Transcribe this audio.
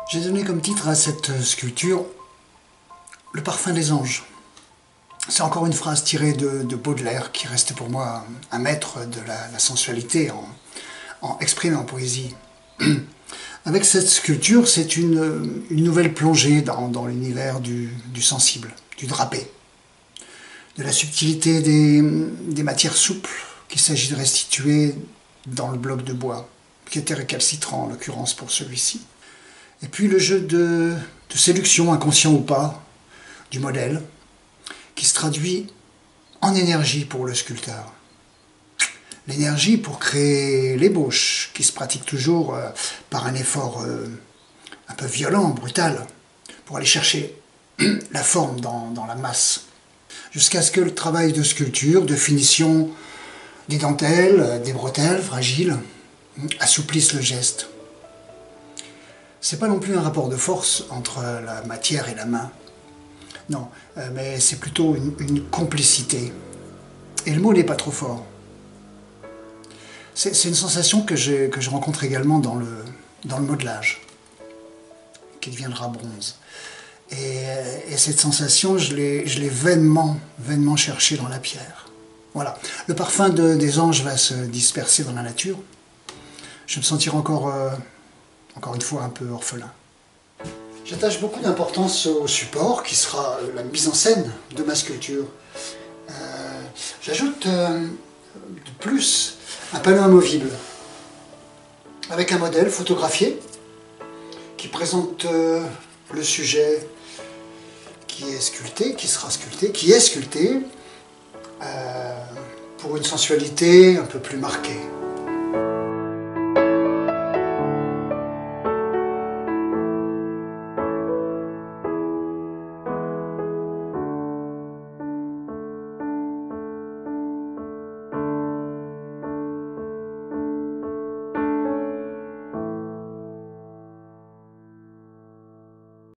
J'ai donné comme titre à cette sculpture « Le parfum des anges ». C'est encore une phrase tirée de Baudelaire qui reste pour moi un maître de la sensualité exprimée en poésie. Avec cette sculpture, c'est une nouvelle plongée dans l'univers du sensible, du drapé, de la subtilité des matières souples qu'il s'agit de restituer dans le bloc de bois, qui était récalcitrant en l'occurrence pour celui-ci. Et puis le jeu de séduction, inconscient ou pas, du modèle, qui se traduit en énergie pour le sculpteur. L'énergie pour créer l'ébauche, qui se pratique toujours par un effort un peu violent, brutal, pour aller chercher la forme dans la masse. Jusqu'à ce que le travail de sculpture, de finition des dentelles, des bretelles fragiles, assouplisse le geste. C'est pas non plus un rapport de force entre la matière et la main. Non, mais c'est plutôt une complicité. Et le mot n'est pas trop fort. C'est une sensation que je rencontre également dans le modelage, qui deviendra bronze. Et cette sensation, je l'ai vainement cherchée dans la pierre. Voilà. Le parfum des anges va se disperser dans la nature. Je me sentirai encore une fois un peu orphelin. J'attache beaucoup d'importance au support, qui sera la mise en scène de ma sculpture. J'ajoute de plus un panneau amovible, avec un modèle photographié, qui présente le sujet qui est sculpté, qui est sculpté, pour une sensualité un peu plus marquée.